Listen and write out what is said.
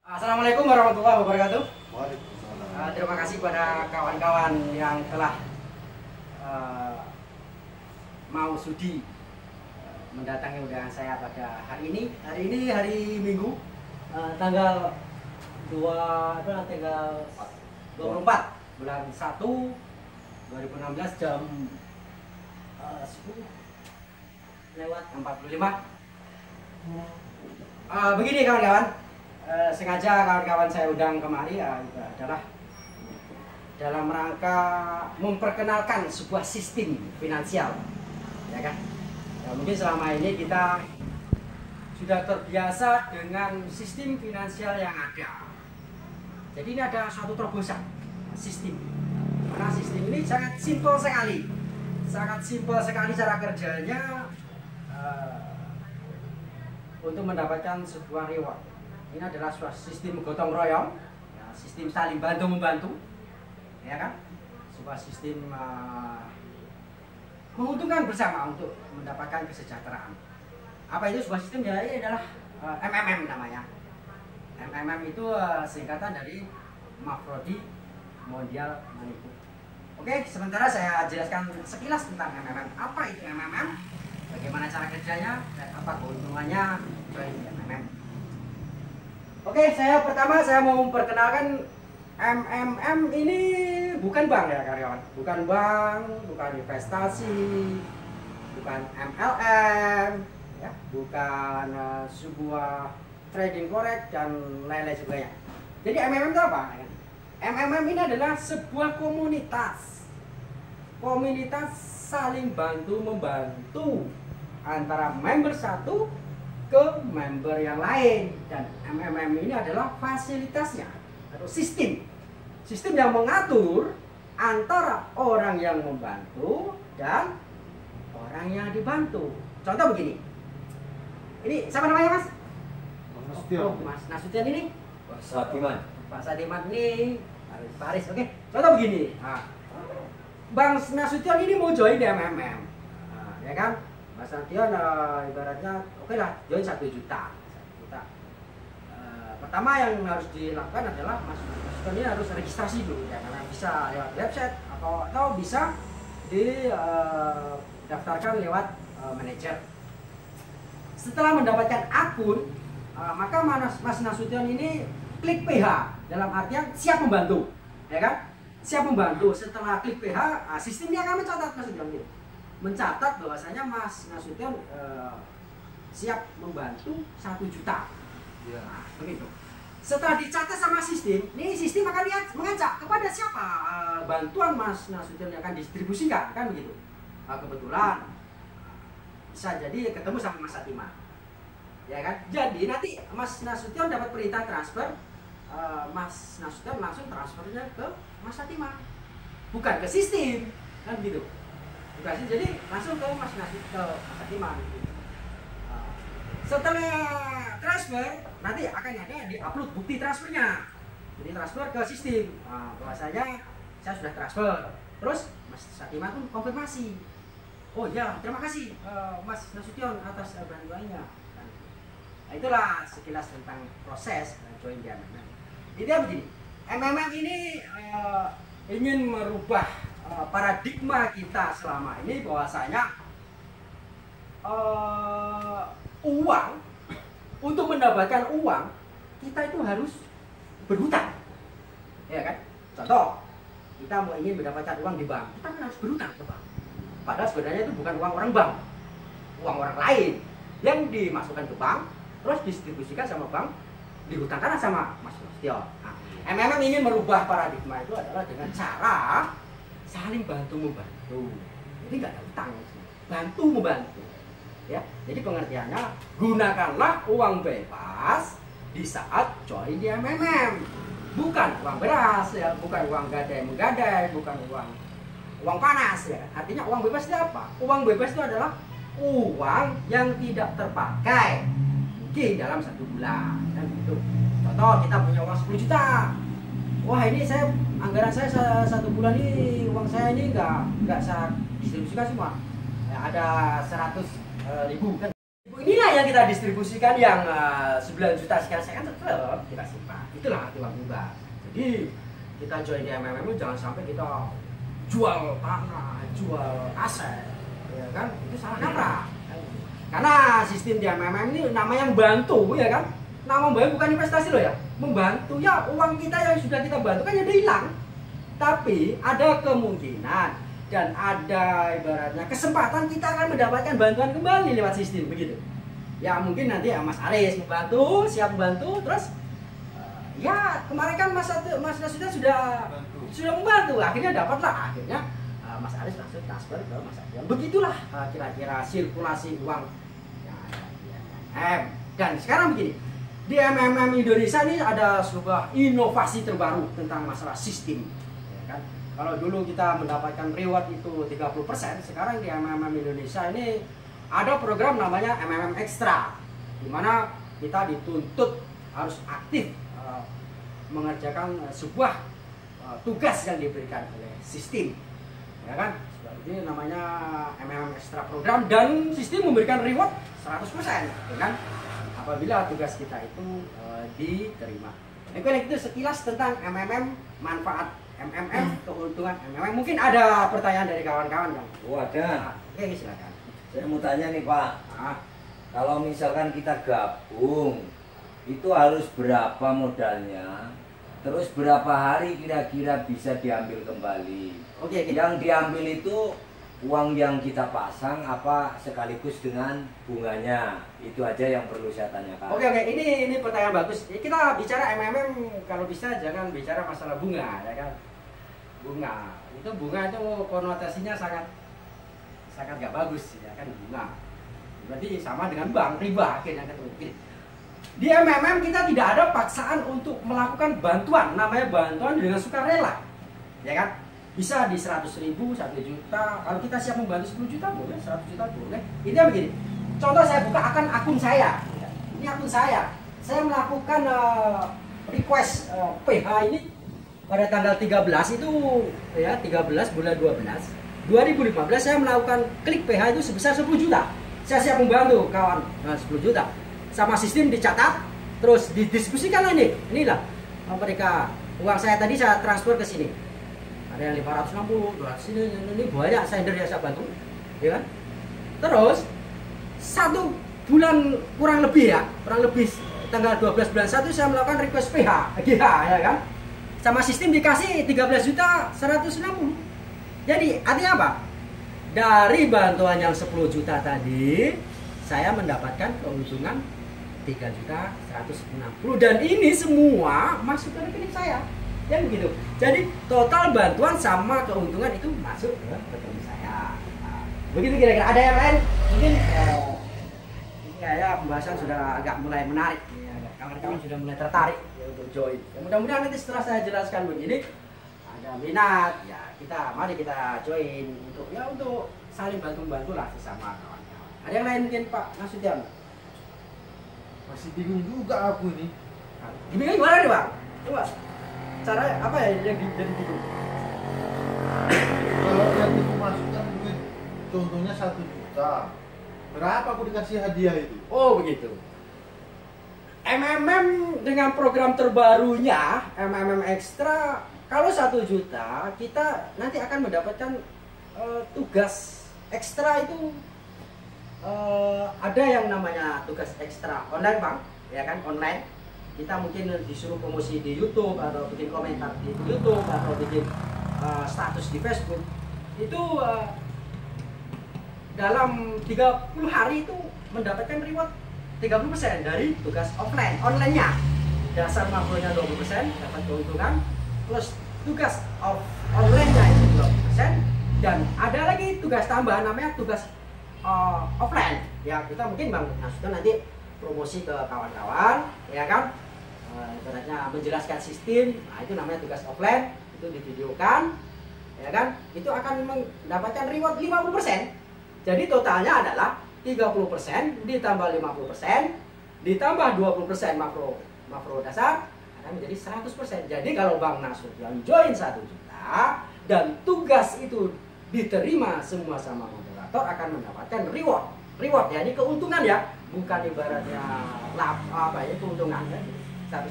Assalamualaikum warahmatullahi wabarakatuh. Waalaikumsalam. Terima kasih pada kawan-kawan yang telah mau sudi mendatangi undangan saya pada hari ini. Hari ini hari Minggu, tanggal 24 bulan 1 2016 jam 10 lewat 45. Begini kawan-kawan. Sengaja kawan-kawan saya undang kemari itu adalah dalam rangka memperkenalkan sebuah sistem finansial, ya kan? Ya, mungkin selama ini kita sudah terbiasa dengan sistem finansial yang ada. Jadi ini ada suatu terobosan sistem. Karena sistem ini sangat simpel sekali cara kerjanya untuk mendapatkan sebuah reward. Ini adalah suatu sistem gotong royong, ya, sistem saling bantu membantu, ya kan? Sebuah sistem menguntungkan bersama untuk mendapatkan kesejahteraan. Apa itu sebuah sistem? Ya, ini adalah MMM namanya. MMM itu singkatan dari Makrodi Mondial Money Book. Oke, sementara saya jelaskan sekilas tentang MMM. Apa itu MMM? Bagaimana cara kerjanya dan apa keuntungannya join MMM? Oke, pertama saya mau memperkenalkan MMM ini bukan bank ya karyawan, bukan bank, bukan investasi, bukan MLM, ya, bukan sebuah trading forex dan lain-lain sebagainya. Jadi MMM itu apa? MMM ini adalah sebuah komunitas saling bantu membantu antara member satu ke member yang lain, dan MMM ini adalah fasilitasnya atau sistem yang mengatur antara orang yang membantu dan orang yang dibantu. Contoh begini, ini siapa namanya Mas? Mas Nasution ini? Pak Sadiman. Pak Sadiman ini Paris. Oke. Contoh begini, Bang Nasution ini mau join di MMM, ya kan? Mas Nasution ibaratnya oke lah join 1 juta. Pertama yang harus dilakukan adalah Mas Nasution ini harus registrasi dulu, ya, karena bisa lewat website atau bisa didaftarkan lewat manajer. Setelah mendapatkan akun, maka Mas Nasution ini klik PH, dalam artian siap membantu, ya kan? Siap membantu. Setelah klik PH, sistemnya akan mencatat Mas Nasution, mencatat bahwasanya Mas Nasution siap membantu 1 juta. Ya. Nah, begitu. Setelah dicatat sama sistem, ini sistem akan mengajak kepada siapa bantuan Mas Nasution yang akan didistribusikan, kan begitu. Kebetulan bisa jadi ketemu sama Mas Sadiman, ya kan? Jadi nanti Mas Nasution dapat perintah transfer, Mas Nasution langsung transfernya ke Mas Sadiman, bukan ke sistem, kan begitu. Bukan sih, jadi langsung ke Mas Sadiman. Setelah transfer, nanti akan ada di-upload bukti transfernya. Jadi transfer ke sistem. Bahwasanya saya sudah transfer. Terus Mas Sadiman pun konfirmasi. Oh ya, terima kasih Mas Nasution atas bantuannya. Nah, itulah sekilas tentang proses join di MMM. Intinya begini, MMM ini ingin merubah paradigma kita selama ini, bahwasanya uang, untuk mendapatkan uang kita itu harus berhutang, ya kan? Contoh, kita mau ingin mendapatkan uang di bank, kita kan harus berhutang ke bank. Padahal sebenarnya itu bukan uang orang bank, uang orang lain yang dimasukkan ke bank, terus distribusikan sama bank, dihutangkan sama Mas Nasution. Nah, MMM ingin merubah paradigma itu adalah dengan cara saling bantu membantu. Jadi nggak ada utang, bantu membantu. Ya, jadi pengertiannya, gunakanlah uang bebas di saat join di MMM. Bukan uang beras, ya, bukan uang gadai-menggadai, bukan uang panas, ya. Artinya uang bebas itu apa? Uang bebas itu adalah uang yang tidak terpakai mungkin dalam 1 bulan, kan gitu. Contoh, kita punya uang 10 juta. Wah, ini anggaran saya 1 bulan ini, uang saya ini nggak saya distribusikan semua. Ya, ada 100.000 kan. Inilah yang kita distribusikan yang 9 juta sekian tetap kita simpan. Itulah arti uang hibah. Jadi kita join di MMM itu jangan sampai kita jual tanah, jual aset, ya kan? Itu salah kaprah. Karena sistem di MMM ini namanya membantu, ya kan? Nama membantu bukan investasi loh ya, membantu ya uang kita yang sudah kita bantu kan jadi hilang. Tapi ada kemungkinan dan ada ibaratnya kesempatan kita akan mendapatkan bantuan kembali lewat sistem begitu. Ya mungkin nanti ya Mas Aris membantu, siap membantu, terus ya kemarin kan Mas Nasution sudah membantu, akhirnya dapatlah Mas Aris langsung transfer ke Mas Adian. Begitulah kira-kira sirkulasi uang yang ada di MMM. Dan sekarang begini, di MMM Indonesia ini ada sebuah inovasi terbaru tentang masalah sistem. Ya kan? Kalau dulu kita mendapatkan reward itu 30%, sekarang di MMM Indonesia ini ada program namanya MMM Extra, di mana kita dituntut harus aktif mengerjakan sebuah tugas yang diberikan oleh sistem, ya kan? Ini namanya MMM Extra program dan sistem memberikan reward 100%, ya kan? Apabila tugas kita itu diterima. Itu sekilas tentang MMM, manfaat MMM, keuntungan MMM. Mungkin ada pertanyaan dari kawan-kawan kan? Oh ada. Oke, silakan. Saya mau tanya nih Pak, kalau misalkan kita gabung, itu harus berapa modalnya? Terus berapa hari kira-kira bisa diambil kembali? Oke. Yang diambil itu uang yang kita pasang apa sekaligus dengan bunganya? Itu aja yang perlu saya tanyakan. Oke. Ini pertanyaan bagus. Kita bicara MMM, kalau bisa jangan bicara masalah bunga, ya kan? Bunga itu konotasinya sangat gak bagus, ya kan, bunga. Berarti sama dengan bank, riba akhirnya ketemu. Di MMM kita tidak ada paksaan untuk melakukan bantuan, namanya bantuan dengan sukarela, ya kan? Bisa di 100.000, 1 juta. Kalau kita siap membantu 10 juta boleh, 100 juta boleh. Ini begini. Contoh saya buka akun saya. Ini akun saya. Saya melakukan request PH ini pada tanggal 13 itu ya 13 bulan 12 2015 saya melakukan klik PH itu sebesar 10 juta. Saya siap membantu kawan 10 juta. Sama sistem dicatat, terus didistribusikan ini. Inilah mereka uang saya tadi saya transfer ke sini. Ada yang 560, 200 ini banyak sender yang saya bantu, ya kan? Terus 1 bulan kurang lebih tanggal 12 bulan 1 saya melakukan request PH, ya kan? Sama sistem dikasih 13 juta 160. Jadi artinya apa? Dari bantuan yang 10 juta tadi saya mendapatkan keuntungan 3 juta 160 dan ini semua masuk ke rekening saya. Ya begitu. Jadi total bantuan sama keuntungan itu masuk ke rekening saya. Nah, begitu kira-kira. Ada yang lain? Mungkin ya pembahasan sudah agak mulai menarik. Kawan-kawan sudah mulai tertarik ya, untuk join. Ya, mudah-mudahan nanti setelah saya jelaskan begini ada minat ya mari kita join untuk saling bantu lah sesama kawan-kawan. Ada yang lain mungkin Pak Nasution? Masih bingung juga aku ini. Bingung gimana nih Pak? Coba cara apa ya yang jadi bingung? Kalau yang dimasukkan duit contohnya 1 juta, berapa aku dikasih hadiah itu? Oh begitu. MMM dengan program terbarunya MMM Extra, kalau 1 juta kita nanti akan mendapatkan tugas ekstra itu ada yang namanya tugas ekstra online Bang, ya kan, online. Kita mungkin disuruh promosi di YouTube atau bikin komentar di YouTube atau bikin status di Facebook. Itu dalam 30 hari itu mendapatkan reward 30% dari tugas offline, online-nya. Dasar makronya 20%, dapat keuntungan, plus tugas online-nya itu 20%, dan ada lagi tugas tambahan namanya tugas offline. Ya kita mungkin Bang Nasution nanti promosi ke kawan-kawan, ya kan? Ibaratnya menjelaskan sistem, nah itu namanya tugas offline, itu divideokan, ya kan? Itu akan mendapatkan reward 50%. Jadi totalnya adalah 30% ditambah 50% ditambah 20% makro dasar akan menjadi 100%. Jadi kalau Bang Nasution join 1 juta dan tugas itu diterima semua sama moderator akan mendapatkan reward ya, ini keuntungan ya, bukan ibaratnya lap apa ya keuntungannya. Satu